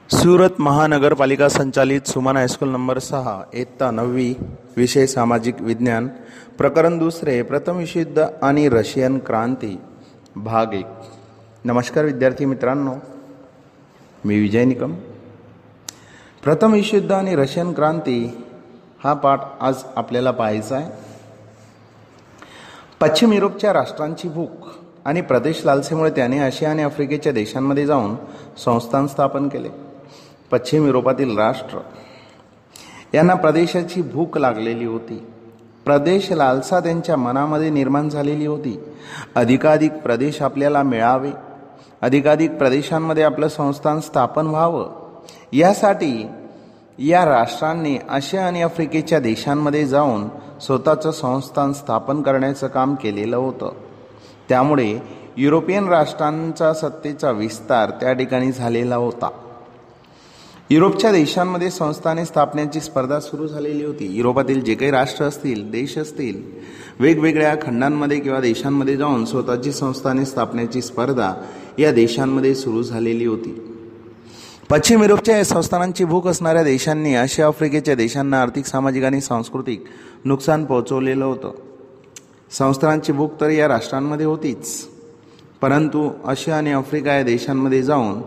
सुरत महानगरपालिका संचालित Suman high school number 6 इयत्ता 9वी विषय सामाजिक विज्ञान प्रकरण दुसरे प्रथम विश्वयुद्ध आणि रशियन क्रांती भाग 1। नमस्कार विद्यार्थी मित्रांनो, मी विजय निकम। प्रथम विश्वयुद्ध आणि रशियन क्रांती हा पाठ आज आपल्याला पाहायचा आहे। पश्चिम युरोपच्या राष्ट्रांची भूक आणि प्रदेश लालसेमुळे त्याने आशिया आणि आफ्रिकेच्या देशांमध्ये जाऊन संस्थान स्थापन केले। पश्चिम युरोपातील राष्ट्र यांना प्रदेशाची भूक लागलेली होती। प्रदेश लालसा त्यांच्या मनामध्ये निर्माण झालेली होती। अधिकाधिक प्रदेश आपल्याला मिळावे, अधिकाधिक प्रदेशांमध्ये आपलं संस्थान स्थापन व्हावं, यासाठी या राष्ट्रांनी आशिया आणि आफ्रिकेच्या देशांमध्ये जाऊन स्वतःचं संस्थान स्थापन करण्याचं काम केलेलं होतं। त्यामुळे युरोपियन राष्ट्रांचा सत्तेचा विस्तार त्या ठिकाणी झालेला होता। युरोपच्या देशांमध्ये संस्थाने स्थापनेची स्पर्धा सुरू झालेली होती। युरोपातील जे काही राष्ट्र असतील, देश असतील, वेगवेगळ्या खंडांमध्ये किंवा देशांमध्ये जाऊन स्वतःची संस्थाने स्थापनेची स्पर्धा या देशांमध्ये सुरू झालेली होती। पश्चिम युरोपच्या या संस्थानांची भूक असणाऱ्या देशांनी आशिया आफ्रिकेच्या देशांना आर्थिक, सामाजिक आणि सांस्कृतिक नुकसान पोहोचवलेलं होतं। संस्थानांची भूक तर या राष्ट्रांमध्ये होतीच, परंतु आशिया आणि आफ्रिका या देशांमध्ये जाऊन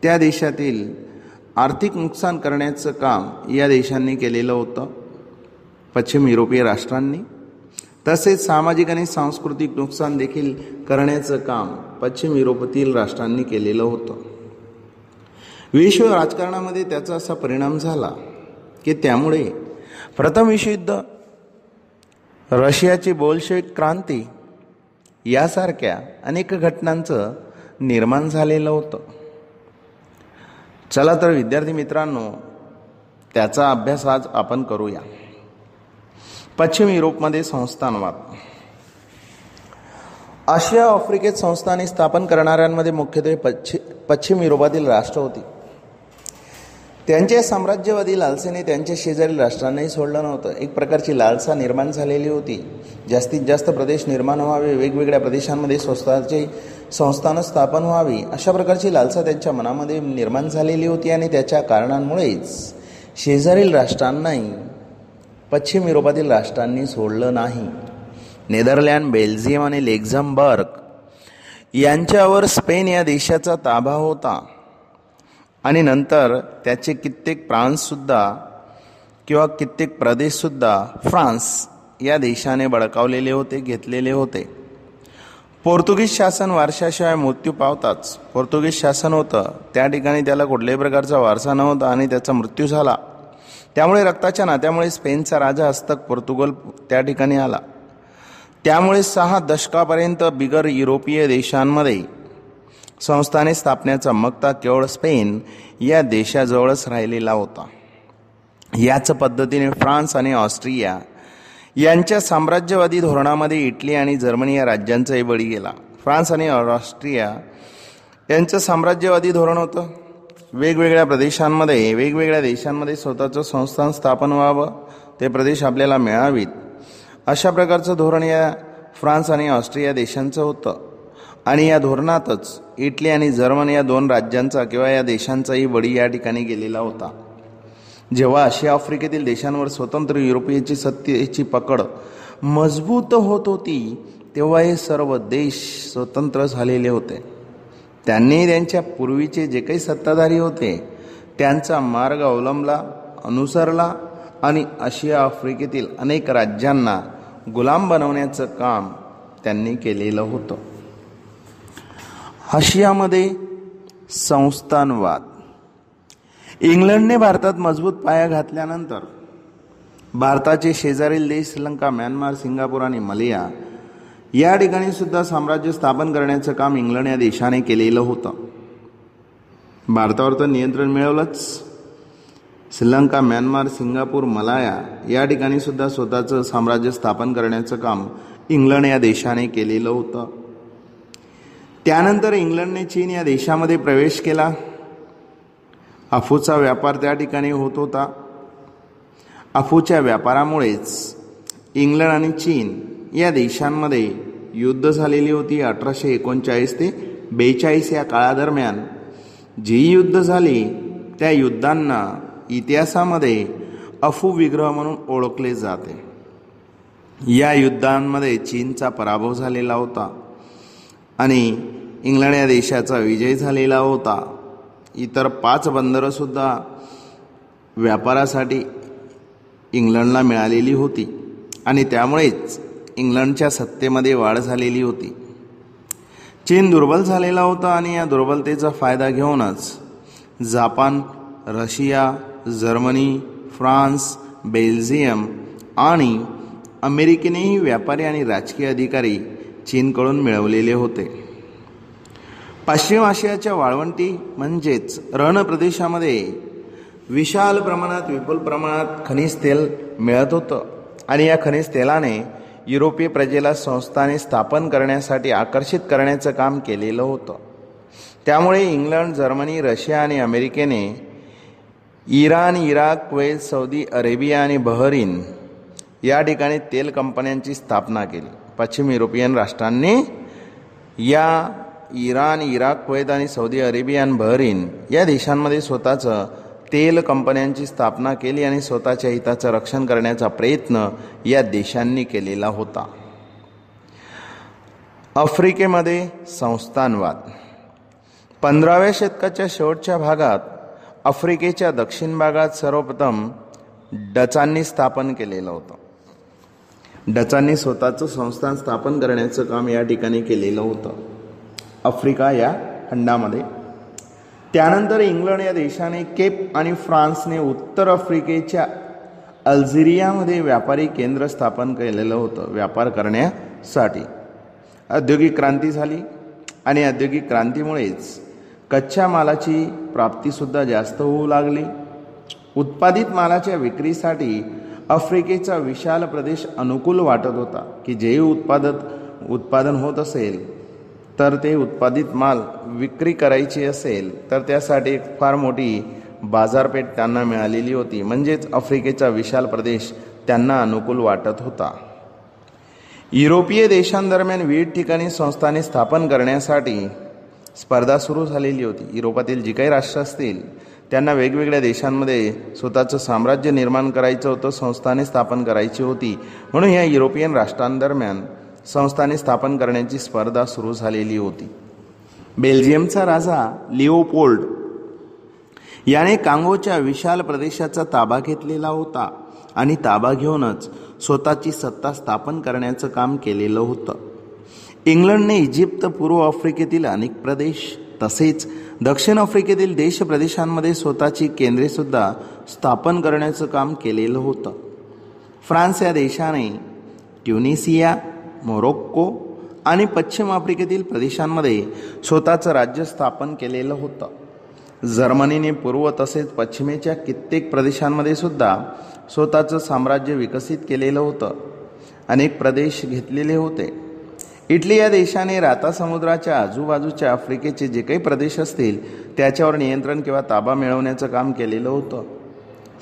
त्या देशातील आर्थिक नुकसान करण्याचं काम या देशांनी केलेलं होतं, पश्चिम युरोपीय राष्ट्रांनी। तसेच सामाजिक आणि सांस्कृतिक नुकसान देखील करण्याचं काम पश्चिम युरोपातील राष्ट्रांनी केलेलं होतं। विश्व राजकारणामध्ये त्याचा असा परिणाम झाला की त्यामुळे प्रथम विश्वयुद्ध, रशियाची बोल्शेविक क्रांती यासारख्या अनेक घटनांचं निर्माण झालेलं होतं। चला तर विद्यार्थी मित्रांनो, त्याचा अभ्यास आज आपण करूया। पश्चिम युरोपमध्ये संस्थानवाद। आशिया आफ्रिकेत संस्थाने स्थापन करणाऱ्यांमध्ये मुख्यत्वे पश्चिम युरोपातील राष्ट्र होती। त्यांच्या साम्राज्यवादी लालसेने त्यांच्या शेजारील राष्ट्रांनाही सोडलं नव्हतं। एक प्रकारची लालसा निर्माण झालेली होती। जास्तीत जास्त प्रदेश निर्माण व्हावे, वेगवेगळ्या प्रदेशांमध्ये स्वतःचे संस्थानं स्थापन व्हावी, अशा प्रकारची लालसा त्यांच्या मनामध्ये निर्माण झालेली होती। आणि त्याच्या कारणांमुळेच शेजारील राष्ट्रांनाही पश्चिम युरोपातील राष्ट्रांनी सोडलं नाही। नेदरलँड, बेल्जियम आणि लक्झेंबर्ग यांच्यावर स्पेन या देशाचा ताबा होता आणि नंतर त्याचे कित्येक प्रांतसुद्धा किंवा कित्येक प्रदेशसुद्धा फ्रान्स या देशाने बळकावलेले होते, घेतलेले होते। पोर्तुगीज शासन वारशाशिवाय मृत्यू पावताच, पोर्तुगीज शासन होतं त्या ठिकाणी त्याला कुठल्याही प्रकारचा वारसा नव्हता आणि त्याचा मृत्यू झाला। त्यामुळे रक्ताच्या नात्यामुळे स्पेनचा राजा हस्तक पोर्तुगल त्या ठिकाणी आला। त्यामुळे 6 दशकापर्यंत बिगर युरोपीय देशांमध्ये संस्थाने स्थापण्याचा मक्ता केवळ स्पेन या देशाजवळच राहिलेला होता। याच पद्धतीने फ्रान्स आणि ऑस्ट्रिया यांच्या साम्राज्यवादी धोरणामध्ये इटली आणि जर्मनी या राज्यांचाही बळी गेला। फ्रान्स आणि ऑस्ट्रिया यांचं साम्राज्यवादी धोरण होतं, वेगवेगळ्या प्रदेशांमध्ये, वेगवेगळ्या देशांमध्ये स्वतःचं संस्थान स्थापन व्हावं, ते प्रदेश आपल्याला मिळावीत, अशा प्रकारचं धोरण या फ्रान्स आणि ऑस्ट्रिया देशांचं होतं। आणि या धोरणातच इटली आणि जर्मनी या 2 राज्यांचा किंवा या देशांचाही बळी या ठिकाणी गेलेला होता। जेव्हा आशिया आफ्रिकेतील देशांवर स्वतंत्र युरोपीयची सत्तेची पकड मजबूत होत होती, तेव्हा हे सर्व देश स्वतंत्र झालेले होते। त्यांनी त्यांच्या पूर्वीचे जे काही सत्ताधारी होते त्यांचा मार्ग अवलंबला, अनुसरला आणि आशिया आफ्रिकेतील अनेक राज्यांना गुलाम बनवण्याचं काम त्यांनी केलेलं होतं। आशियामध्ये संस्थानवाद। इंग्लंडने भारतात मजबूत पाया घातल्यानंतर भारताचे शेजारील देश श्रीलंका, म्यानमार, सिंगापूर आणि मलेशिया या ठिकाणी सुद्धा साम्राज्य स्थापन करण्याचं काम इंग्लंड या देशाने केलेलं होतं। भारतावर तर नियंत्रण मिळवलंच, श्रीलंका, म्यानमार, सिंगापूर, मलाया या ठिकाणी सुद्धा स्वतःचं साम्राज्य स्थापन करण्याचं काम इंग्लंड या देशाने केलेलं होतं। त्यानंतर इंग्लंडने चीन या देशामध्ये प्रवेश केला। अफूचा व्यापार त्या ठिकाणी होत होता। अफूच्या व्यापारामुळेच इंग्लंड आणि चीन या देशांमध्ये युद्ध झालेली होती। 1839 ते 42 या काळादरम्यान जी युद्ध झाली त्या युद्धांना इतिहासामध्ये अफू-विग्रह म्हणून ओळखले जाते. या युद्धांमध्ये चीनचा पराभव झालेला होता आणि इंग्लंड या देशाचा विजय झालेला होता. इतर 5 बंदरंसुद्धा व्यापारासाठी इंग्लंडला मिळालेली होती आणि त्यामुळेच इंग्लंडच्या सत्तेमध्ये वाढ झालेली होती. चीन दुर्बल झालेला होता आणि या दुर्बलतेचा फायदा घेऊनच Japan, Russia, Germany, France, Belgium आणि अमेरिकेनेही व्यापारी आणि राजकीय अधिकारी चीनकडून मिळवलेले होते. पश्चिम आशियाच्या वाळवंटी म्हणजेच रण प्रदेशामध्ये विशाल प्रमाणात विपुल प्रमाणात खनिज तेल मिळत होतं आणि या खनिज तेलाने युरोपीय प्रजेला संस्थाने स्थापन करण्यासाठी आकर्षित करण्याचं काम केलेलं होतं. त्यामुळे इंग्लंड, जर्मनी, रशिया आणि अमेरिकेने Iran, Iraq, Kuwait, Saudi Arabia आणि बहरीन या ठिकाणी तेल कंपन्यांची स्थापना केली. पश्चिम युरोपियन राष्ट्रांनी या इराण, इराक, कुवेत आणि सौदी अरेबिया आणि बहरीन या देशांमध्ये स्वतःचं तेल कंपन्यांची स्थापना केली आणि स्वतःच्या हिताचं रक्षण करण्याचा प्रयत्न या देशांनी केलेला होता. आफ्रिकेमध्ये संस्थानवाद. 15व्या शतकाच्या शेवटच्या भागात आफ्रिकेच्या दक्षिण भागात सर्वप्रथम डचांनी स्थापन केलेलं होतं. डचांनी स्वतःचं संस्थान स्थापन करण्याचं काम या ठिकाणी केलेलं होतं आफ्रिका या खंडामध्ये. त्यानंतर इंग्लंड या देशाने केप आणि फ्रान्सने उत्तर आफ्रिकेच्या अल्जेरियामध्ये व्यापारी केंद्र स्थापन केलेलं होतं व्यापार करण्यासाठी. औद्योगिक क्रांती झाली आणि औद्योगिक क्रांतीमुळेच कच्च्या मालाची प्राप्तीसुद्धा जास्त होऊ लागली. उत्पादित मालाच्या विक्रीसाठी आफ्रिकेचा विशाल प्रदेश अनुकूल वाटत होता की जे उत्पादन होत असेल तर ते उत्पादित माल विक्री करायची असेल तर त्यासाठी एक फार मोठी बाजारपेठ त्यांना मिळालेली होती. म्हणजेच आफ्रिकेचा विशाल प्रदेश त्यांना अनुकूल वाटत होता. युरोपीय देशांदरम्यान विविध ठिकाणी संस्थाने स्थापन करण्यासाठी स्पर्धा सुरू झालेली होती. युरोपातील जी काही राष्ट्र असतील त्यांना वेगवेगळ्या देशांमध्ये स्वतःचं साम्राज्य निर्माण करायचं होतं, संस्थाने स्थापन करायची होती. म्हणून या युरोपियन राष्ट्रांदरम्यान संस्थाने स्थापन करण्याची स्पर्धा सुरू झालेली होती. बेल्जियमचा राजा लिओपोल्ड याने कांगोच्या विशाल प्रदेशाचा ताबा घेतलेला होता आणि ताबा घेऊनच स्वतःची सत्ता स्थापन करण्याचं काम केलेलं होतं. इंग्लंडने इजिप्त, पूर्व आफ्रिकेतील अनेक प्रदेश तसेच दक्षिण आफ्रिकेतील देश प्रदेशांमध्ये स्वतःची केंद्रेसुद्धा स्थापन करण्याचं काम केलेलं होतं. फ्रान्स या देशाने ट्युनिसिया, मोरोक्को आणि पश्चिम आफ्रिकेतील प्रदेशांमध्ये स्वतःचं राज्य स्थापन केलेलं होतं. जर्मनीने पूर्व तसेच पश्चिमेच्या कित्येक प्रदेशांमध्ये सुद्धा स्वतःचं साम्राज्य विकसित केलेलं होतं, अनेक प्रदेश घेतलेले होते. इटली या देशाने राता समुद्राच्या आजूबाजूच्या आफ्रिकेचे जे काही प्रदेश असतील त्याच्यावर नियंत्रण किंवा ताबा मिळवण्याचं काम केलेलं होतं.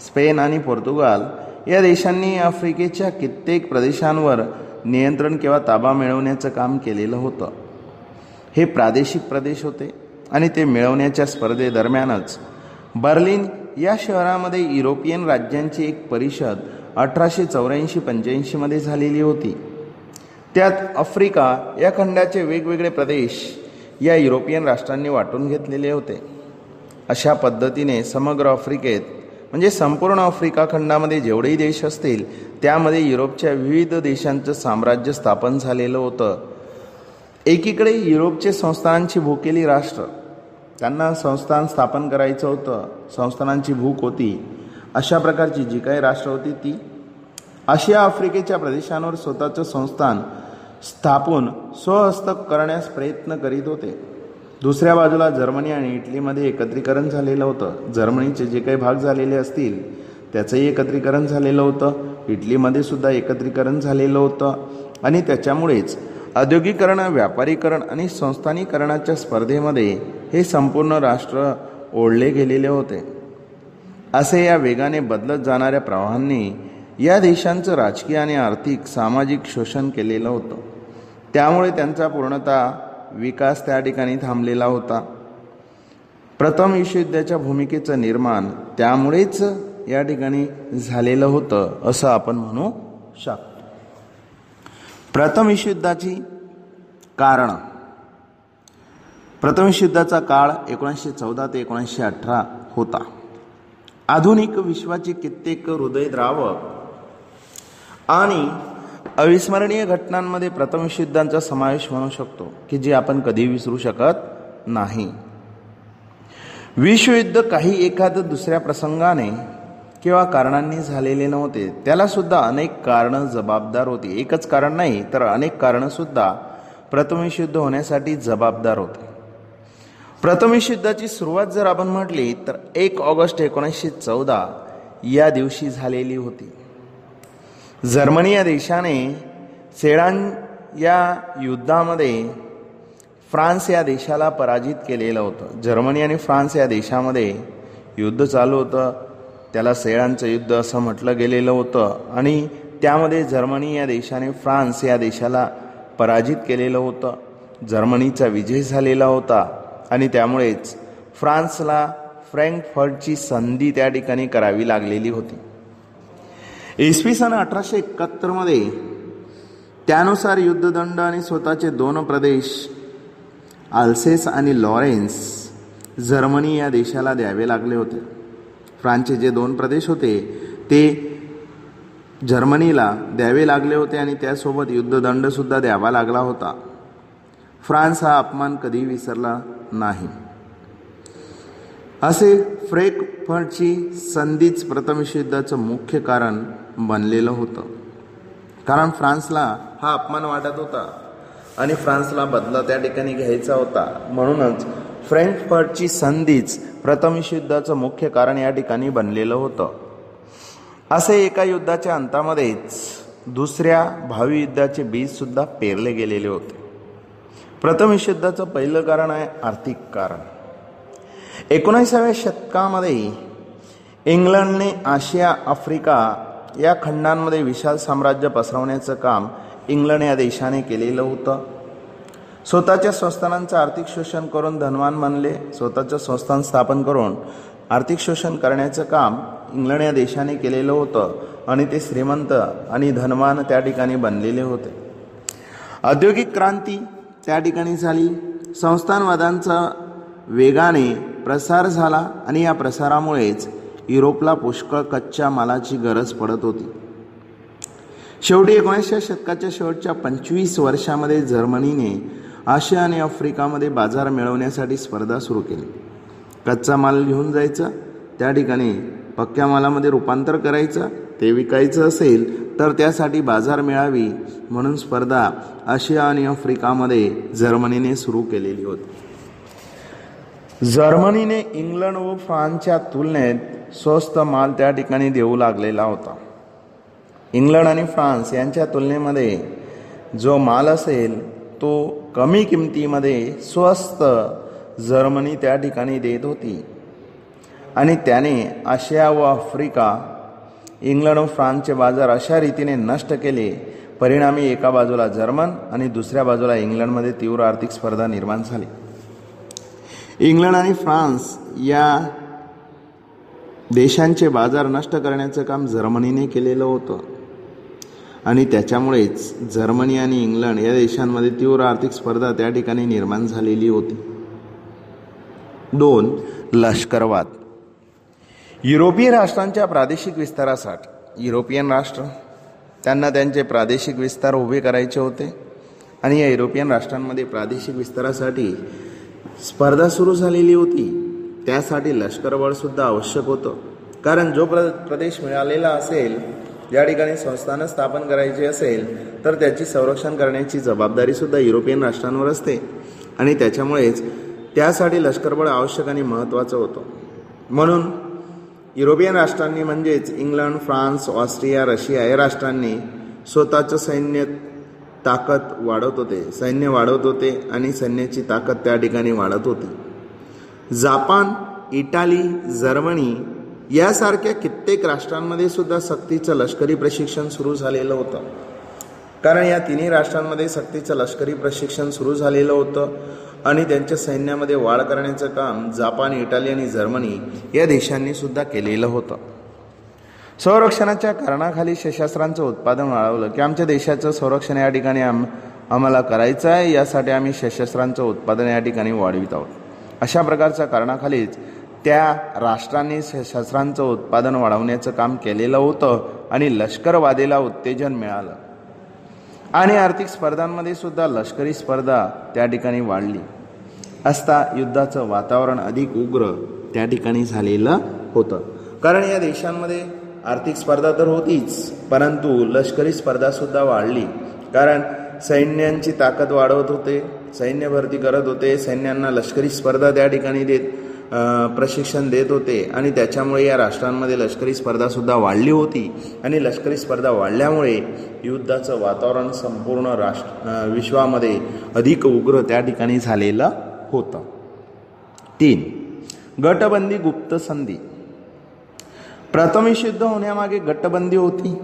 स्पेन आणि पोर्तुगाल या देशांनी आफ्रिकेच्या कित्येक प्रदेशांवर नियंत्रण किंवा ताबा मिळवण्याचं काम केलेलं होतं. हे प्रादेशिक प्रदेश होते आणि ते मिळवण्याच्या स्पर्धेदरम्यानच बर्लिन या शहरामध्ये युरोपियन राज्यांची एक परिषद 1884-85 मध्ये झालेली होती. त्यात आफ्रिका या खंडाचे वेगवेगळे प्रदेश या युरोपियन राष्ट्रांनी वाटून घेतलेले होते. अशा पद्धतीने समग्र आफ्रिकेत म्हणजे संपूर्ण आफ्रिका खंडामध्ये जेवढेही देश असतील त्यामध्ये युरोपच्या विविध देशांचं साम्राज्य स्थापन झालेलं होतं. एकीकडे युरोपचे संस्थानांची भूकेली राष्ट्र, त्यांना संस्थान स्थापन करायचं होतं, संस्थानांची भूक होती. अशा प्रकारची जी काही राष्ट्र होती ती आशिया आफ्रिकेच्या प्रदेशांवर स्वतःचं संस्थान स्थापून स्वहस्तक करण्यास प्रयत्न करीत होते. दुसऱ्या बाजूला जर्मनी आणि इटलीमध्ये एकत्रीकरण झालेलं होतं. जर्मनीचे जे काही भाग झालेले असतील त्याचंही एकत्रीकरण झालेलं होतं. इटलीमध्ये सुद्धा एकत्रीकरण झालेलं होतं आणि त्याच्यामुळेच औद्योगिकरण, व्यापारीकरण आणि संस्थानीकरणाच्या स्पर्धेमध्ये हे संपूर्ण राष्ट्र ओढले गेलेले होते. असे या वेगाने बदलत जाणाऱ्या प्रवाहांनी या देशांचं राजकीय आणि आर्थिक सामाजिक शोषण केलेलं होतं. त्यामुळे त्यांचा पूर्णतः विकास त्या ठिकाणी थांबलेला होता. प्रथम विश्वयुद्धाच्या भूमिकेचं निर्माण त्यामुळेच या ठिकाणी झालेलं होतं असं आपण म्हणू शकतो. प्रथम विश्वयुद्धाची कारण. प्रथम विश्वयुद्धाचा काळ 1914 ते 1918 होता. आधुनिक विश्वाची कित्येक हृदयद्रावक आणि अविस्मरणीय घटनांमध्ये प्रथम विश्वयुद्धाचा समावेश म्हणू शकतो की जे आपण कधी विसरू शकत नाही. विश्वयुद्ध काही एखाद दुसऱ्या प्रसंगाने किंवा कारणांनी झालेले नव्हते. त्याला सुद्धा अनेक कारणं जबाबदार होती. एकच कारण नाही तर अनेक कारणं सुद्धा प्रथम विश्वयुद्ध होण्यासाठी जबाबदार होते. प्रथम विश्वयुद्धाची सुरुवात जर आपण म्हटली तर 1 ऑगस्ट 1914 या दिवशी झालेली होती. जर्मनी या देशाने सेडान या युद्धामध्ये फ्रान्स या देशाला पराजित केलेलं होतं. जर्मनी आणि फ्रान्स या देशामध्ये युद्ध चालू होतं. त्याला सेडानचं युद्ध असं म्हटलं गेलेलं होतं आणि त्यामध्ये जर्मनी या देशाने फ्रान्स या देशाला पराजित केलेलं होतं. जर्मनीचा विजय झालेला होता आणि त्यामुळेच फ्रान्सला फ्रँकफर्टची संधी त्या ठिकाणी करावी लागलेली होती. इसवी सन 1871 मध्ये त्यानुसार युद्धदंड आणि स्वतःचे 2 प्रदेश अल्सेस आणि लॉरेन्स जर्मनी या देशाला द्यावे लागले होते. फ्रान्सचे जे 2 प्रदेश होते ते जर्मनीला द्यावे लागले होते आणि त्यासोबत युद्धदंड सुद्धा द्यावा लागला होता. फ्रान्स हा अपमान कधी विसरला नाही. असे फ्रँकफर्टची संधीच प्रथम विश्वयुद्धाचं मुख्य कारण बनलेलं होतं. कारण फ्रान्सला हा अपमान वाटत होता आणि फ्रान्सला बदला त्या ठिकाणी घ्यायचा होता. म्हणूनच फ्रँकफर्टची संधीच प्रथम विश्वयुद्धाचं मुख्य कारण या ठिकाणी बनलेलं होतं. असे एका युद्धाच्या अंतामध्येच दुसऱ्या भावी युद्धाचे बीज सुद्धा पेरले गेलेले होते. प्रथम विश्वयुद्धाचं पहिलं कारण आहे आर्थिक कारण. 19व्या शतकामध्ये इंग्लंडने आशिया, आफ्रिका या खंडांमध्ये विशाल साम्राज्य पसरवण्याचं काम इंग्लंड या देशाने केलेलं होतं. स्वतःच्या संस्थानांचं आर्थिक शोषण करून धनवान बनले. स्वतःचं संस्थान स्थापन करून आर्थिक शोषण करण्याचं काम इंग्लंड या देशाने केलेलं होतं आणि ते श्रीमंत आणि धनवान त्या ठिकाणी बनलेले होते. औद्योगिक क्रांती त्या ठिकाणी झाली. संस्थानवादांचा वेगाने प्रसार झाला आणि या प्रसारामुळेच युरोपला पुष्कळ कच्च्या मालाची गरज पडत होती. शेवटी 19व्या शतकाच्या शेवटच्या 25 वर्षामध्ये जर्मनीने आशिया आणि आफ्रिकामध्ये बाजार मिळवण्यासाठी स्पर्धा सुरू केली. कच्चा माल घेऊन जायचा, त्या ठिकाणी पक्क्या मालामध्ये रूपांतर करायचं, ते विकायचं असेल तर त्यासाठी बाजार मिळावी म्हणून स्पर्धा आशिया आणि आफ्रिकामध्ये जर्मनीने सुरू केलेली होती. जर्मनीने इंग्लंड व फ्रान्सच्या तुलनेत स्वस्त माल त्या ठिकाणी देऊ लागलेला होता. इंग्लंड आणि फ्रान्स यांच्या तुलनेमध्ये जो माल असेल तो कमी किमतीमध्ये स्वस्त जर्मनी त्या ठिकाणी देत होती आणि त्याने आशिया व आफ्रिका, इंग्लंड व फ्रान्सचे बाजार अशा रीतीने नष्ट केले. परिणामी एका बाजूला जर्मन आणि दुसऱ्या बाजूला इंग्लंडमध्ये तीव्र आर्थिक स्पर्धा निर्माण झाली. इंग्लंड आणि फ्रान्स या देशांचे बाजार नष्ट करण्याचं काम जर्मनीने केलेलं होतं आणि त्याच्यामुळेच जर्मनी आणि इंग्लंड या देशांमध्ये तीव्र आर्थिक स्पर्धा त्या ठिकाणी निर्माण झालेली होती. 2. लष्करवाद. युरोपियन राष्ट्रांच्या प्रादेशिक विस्तारासाठी युरोपियन राष्ट्र त्यांना त्यांचे प्रादेशिक विस्तार उभे करायचे होते आणि या युरोपियन राष्ट्रांमध्ये प्रादेशिक विस्तारासाठी स्पर्धा सुरू झालेली होती. त्यासाठी लष्करबळ सुद्धा आवश्यक होतं. कारण जो प्रदेश मिळालेला असेल, ज्या ठिकाणी संस्थानं स्थापन करायची असेल तर त्याची संरक्षण करण्याची जबाबदारी सुद्धा युरोपियन राष्ट्रांवर असते आणि त्याच्यामुळेच त्यासाठी लष्करबळ आवश्यक आणि महत्त्वाचं होतं. म्हणून युरोपियन राष्ट्रांनी म्हणजेच इंग्लंड, फ्रान्स, ऑस्ट्रिया, रशिया या राष्ट्रांनी स्वतःचं सैन्य ताकद वाढवत होते, सैन्य वाढवत होते आणि सैन्याची ताकद त्या ठिकाणी वाढत होती. जपान, इटाली, जर्मनी यासारख्या कित्येक राष्ट्रांमध्ये सुद्धा सक्तीचं लष्करी प्रशिक्षण सुरू झालेलं होतं. कारण या तिन्ही राष्ट्रांमध्ये सक्तीचं लष्करी प्रशिक्षण सुरू झालेलं होतं आणि त्यांच्या सैन्यामध्ये वाढ करण्याचं काम जपान, इटाली आणि जर्मनी या देशांनी सुद्धा केलेलं होतं. संरक्षणाच्या कारणाखाली शस्त्रास्त्रांचं उत्पादन वाढवलं की आमच्या देशाचं संरक्षण या ठिकाणी आम्हाला करायचं आहे, यासाठी आम्ही शस्त्रास्त्रांचं उत्पादन या ठिकाणी वाढवित आहोत. अशा प्रकारच्या कारणाखालीच त्या राष्ट्रांनी शस्त्रांचं उत्पादन वाढवण्याचं काम केलेलं होतं आणि लष्करवादेला उत्तेजन मिळालं. आणि आर्थिक स्पर्धांमध्ये सुद्धा लष्करी स्पर्धा त्या ठिकाणी वाढली असता युद्धाचं वातावरण अधिक उग्र त्या ठिकाणी झालेलं होतं. कारण या देशांमध्ये आर्थिक स्पर्धा तर होतीच, परंतु लष्करी स्पर्धा सुद्धा वाढली. कारण सैन्यांची ताकद वाढवत होते, सैन्य भरती करत होते, सैन्यांना लष्करी स्पर्धा त्या ठिकाणी प्रशिक्षण देत होते आणि त्याच्यामुळे या राष्ट्रांमध्ये लष्करी स्पर्धा सुद्धा वाढली होती. आणि लष्करी स्पर्धा वाढल्यामुळे युद्धाचं वातावरण संपूर्ण विश्वामध्ये अधिक उग्र त्या ठिकाणी झालेलं होतं. 3. गटबंदी गुप्त संधी. प्रथम विश्वयुद्ध होण्यामागे गटबंदी होती,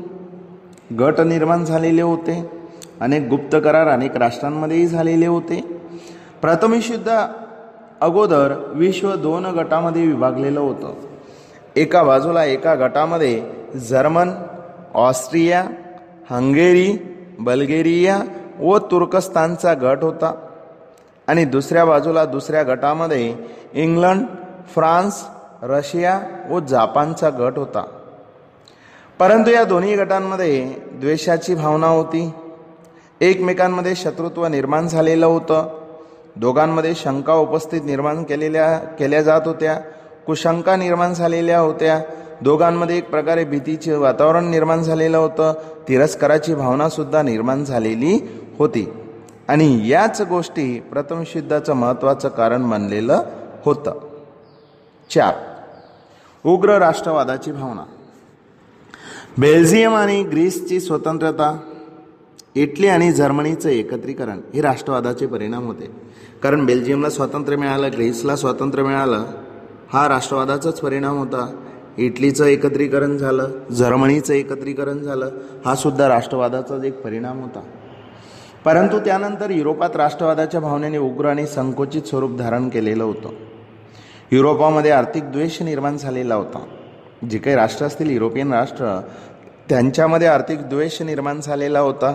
गट निर्माण झालेले होते, अनेक गुप्त करार अनेक राष्ट्रांमध्येही झालेले होते. प्रथम विश्वयुद्ध अगोदर विश्व 2 गटामध्ये विभागलेलं होतं. एका बाजूला एका गटामध्ये जर्मन, ऑस्ट्रिया, हंगेरी, बल्गेरिया व तुर्कस्तानचा गट होता आणि दुसऱ्या बाजूला दुसऱ्या गटामध्ये इंग्लंड, फ्रान्स, रशिया व जपानचा गट होता. परंतु या दोन्ही गटांमध्ये द्वेषाची भावना होती, एकमेकांमध्ये शत्रुत्व निर्माण झालेलं होतं, दोघांमध्ये शंका उपस्थित निर्माण केल्या जात होत्या, कुशंका निर्माण झालेल्या होत्या, दोघांमध्ये एक प्रकारे भीतीचे वातावरण निर्माण झालेलं होतं, तिरस्काराची भावना सुद्धा निर्माण झालेली होती. आणि याच गोष्टी प्रथम विश्वयुद्धाचं महत्त्वाचं कारण बनलेलं होतं. 4. उग्र राष्ट्रवादाची भावना. बेल्जियम आणि ग्रीसची स्वतंत्रता, इटली आणि जर्मनीचं एकत्रीकरण हे राष्ट्रवादाचे परिणाम होते. कारण बेल्जियमला स्वातंत्र्य मिळालं, ग्रीसला स्वातंत्र्य मिळालं, हा राष्ट्रवादाचाच परिणाम होता. इटलीचं एकत्रीकरण झालं, जर्मनीचं एकत्रीकरण झालं, हा सुद्धा राष्ट्रवादाचाच एक परिणाम होता. परंतु त्यानंतर युरोपात राष्ट्रवादाच्या भावनेने उग्र आणि संकुचित स्वरूप धारण केलेलं होतं. युरोपामध्ये आर्थिक द्वेष निर्माण झालेला होता. जे काही राष्ट्र असतील युरोपियन राष्ट्र, त्यांच्यामध्ये आर्थिक द्वेष निर्माण झालेला होता.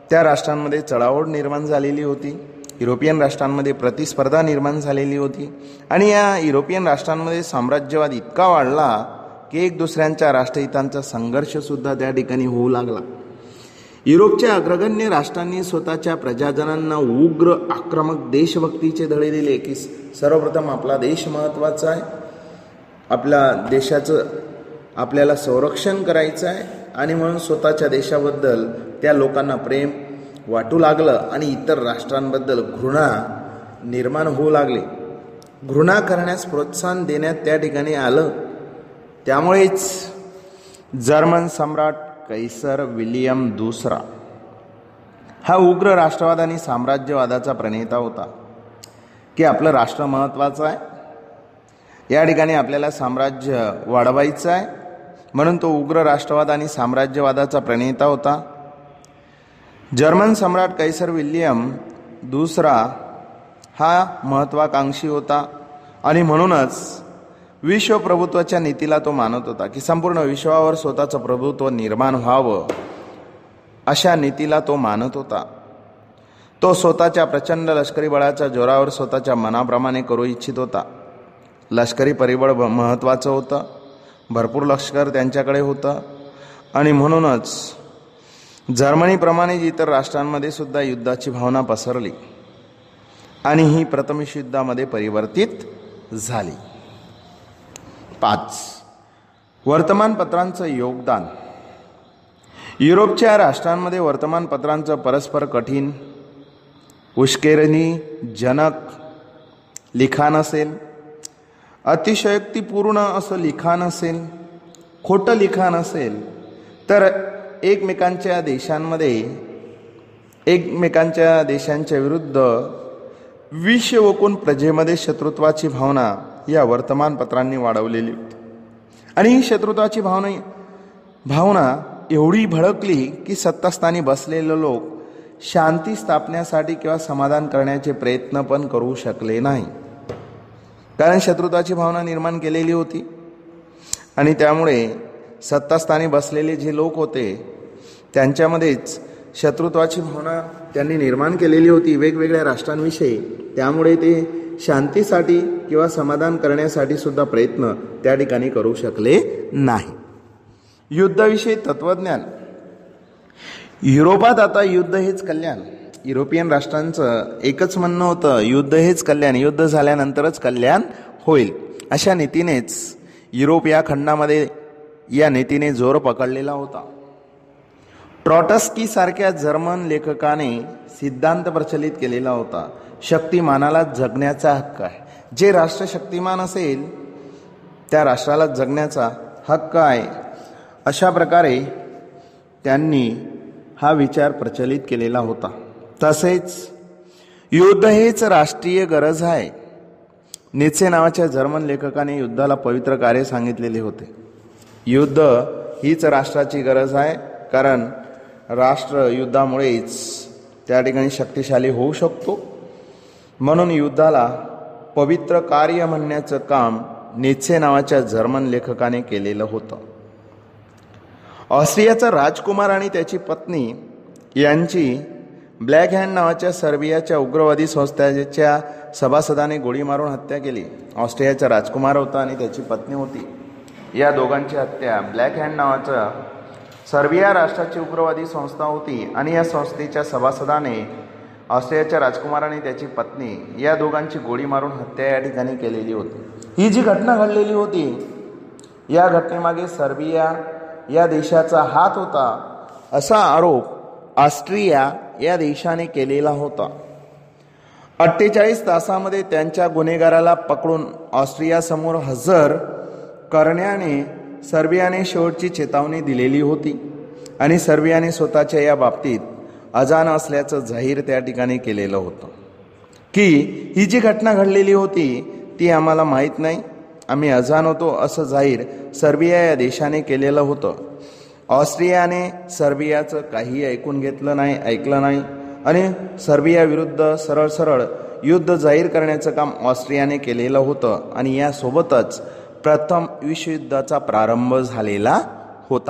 त्या राष्ट्रांमध्ये चढाओढ निर्माण झालेली होती, युरोपियन राष्ट्रांमध्ये प्रतिस्पर्धा निर्माण झालेली होती आणि या युरोपियन राष्ट्रांमध्ये साम्राज्यवाद इतका वाढला की एक दुसऱ्यांच्या राष्ट्रहितांचा संघर्षसुद्धा त्या ठिकाणी होऊ लागला. युरोपच्या अग्रगण्य राष्ट्रांनी स्वतःच्या प्रजाजनांना उग्र आक्रमक देशभक्तीचे धडे दिले की सर्वप्रथम आपला देश महत्त्वाचा आहे, आपल्या देशाचं आपल्याला संरक्षण करायचं आहे आणि म्हणून स्वतःच्या देशाबद्दल त्या लोकांना प्रेम वाटू लागलं आणि इतर राष्ट्रांबद्दल घृणा निर्माण होऊ लागली. घृणा करण्यास प्रोत्साहन देण्यात त्या ठिकाणी आलं. त्यामुळेच जर्मन सम्राट कैसर विलियम दुसरा हा उग्र राष्ट्रवाद आणि साम्राज्यवादाचा प्रणेता होता की आपलं राष्ट्र महत्त्वाचं आहे, या ठिकाणी आपल्याला साम्राज्य वाढवायचं आहे, म्हणून तो उग्र राष्ट्रवाद आणि साम्राज्यवादाचा प्रणेता होता. जर्मन सम्राट कैसर विलियम दुसरा हा महत्त्वाकांक्षी होता आणि म्हणूनच विश्वप्रभुत्वाच्या नीतीला तो मानत होता की संपूर्ण विश्वावर स्वतःचं प्रभुत्व निर्माण व्हावं, अशा नीतीला तो मानत होता. तो स्वतःच्या प्रचंड लष्करी बळाच्या जोरावर स्वतःच्या मनाप्रमाणे करू इच्छित होता. लष्करी परिबळ महत्त्वाचं होतं, भरपूर लष्कर त्यांच्याकडे होतं आणि म्हणूनच जर्मनीप्रमाणे इतर राष्ट्रांमध्ये सुद्धा युद्धाची भावना पसरली आणि ही प्रथम विश्वयुद्धामध्ये परिवर्तित झाली. 5. वर्तमानपत्रांचं योगदान. युरोपच्या राष्ट्रांमध्ये वर्तमानपत्रांचं परस्पर कठीण, उश्केरणीजनक लिखाण असेल, अतिशयोक्तीपूर्ण असं लिखाण असेल, खोटं लिखाण असेल, तर एकमेकांच्या देशांच्या विरुद्ध विष ओकून प्रजेमध्ये शत्रुत्वाची भावना या वर्तमानपत्रांनी वाढवलेली होती. आणि ही शत्रुत्वाची भावना एवढी भडकली की सत्तास्थानी बसलेले लोक शांती स्थापण्यासाठी किंवा समाधान करण्याचे प्रयत्न पण करू शकले नाही, कारण शत्रुत्वाची भावना निर्माण केलेली होती. आणि त्यामुळे सत्तास्थानी बसलेले जे लोक होते त्यांच्यामध्येच शत्रुत्वाची भावना त्यांनी निर्माण केलेली होती वेगवेगळ्या राष्ट्रांविषयी. त्यामुळे ते शांतीसाठी किंवा समाधान करण्यासाठी सुद्धा प्रयत्न त्या ठिकाणी करू शकले नाही. युद्धाविषयी तत्वज्ञान. युरोपात आता युद्ध हेच कल्याण. युरोपियन राष्ट्रांचं एकच म्हणणं होतं, युद्ध हेच कल्याण, युद्ध झाल्यानंतरच कल्याण होईल. अशा नीतीनेच युरोप या खंडामध्ये या नीतीने जोर पकडलेला होता. ट्रॉटस्की सारख्या जर्मन लेखकाने सिद्धांत प्रचलित केलेला होता, शक्तिमानाला जगण्याचा हक्क आहे. जे राष्ट्र शक्तिमान असेल त्या राष्ट्राला जगण्याचा हक्क आहे. अशा प्रकारे त्यांनी हा विचार प्रचलित केलेला होता. तसेच युद्ध हेच राष्ट्रीय गरज आहे. नीत्से नावाच्या जर्मन लेखकाने युद्धाला पवित्र कार्य सांगितलेले होते. युद्ध हीच राष्ट्राची गरज आहे, कारण राष्ट्र युद्धामुळेच त्या ठिकाणी शक्तिशाली होऊ शकतो. म्हणून युद्धाला पवित्र कार्य म्हणण्याचं काम नीत्से नावाच्या जर्मन लेखकाने केलेलं होतं. ऑस्ट्रियाचा राजकुमार आणि त्याची पत्नी यांची ब्लॅक हँड नावाच्या सर्बियाच्या उग्रवादी संस्थेच्या सभासदाने गोळी मारून हत्या केली. ऑस्ट्रियाचा राजकुमार होता आणि त्याची पत्नी होती. या दोघांची हत्या ब्लॅक हँड नावाच्या सर्बिया राष्ट्राची उग्रवादी संस्था होती आणि या संस्थेच्या सभासदाने ऑस्ट्रियाच्या राजकुमार आणि त्याची पत्नी या दोघांची गोळी मारून हत्या या ठिकाणी केलेली होती. ही जी घटना घडलेली होती, या घटनेमागे सर्बिया या देशाचा हात होता असा आरोप ऑस्ट्रिया या देशाने केलेला होता. 48 तासामध्ये त्यांच्या गुन्हेगाराला पकडून ऑस्ट्रियासमोर हजर करण्याने सर्बियाने शेवटची चेतावणी दिलेली होती आणि सर्बियाने स्वतःच्या या बाबतीत अजाण असल्याचं जाहीर त्या ठिकाणी केलेलं होतं की ही जी घटना घडलेली होती ती आम्हाला माहीत नाही, आम्ही अजाण होतो असं जाहीर सर्बिया या देशाने केलेलं होतं. ऑस्ट्रियाने सर्बियाचं काही ऐकलं नाही आणि सर्बिया विरुद्ध सरळ सरळ युद्ध जाहीर करण्याचं काम ऑस्ट्रियाने केलेलं होतं आणि यासोबतच प्रथम विश्वयुद्धाचा प्रारंभ झालेला होता.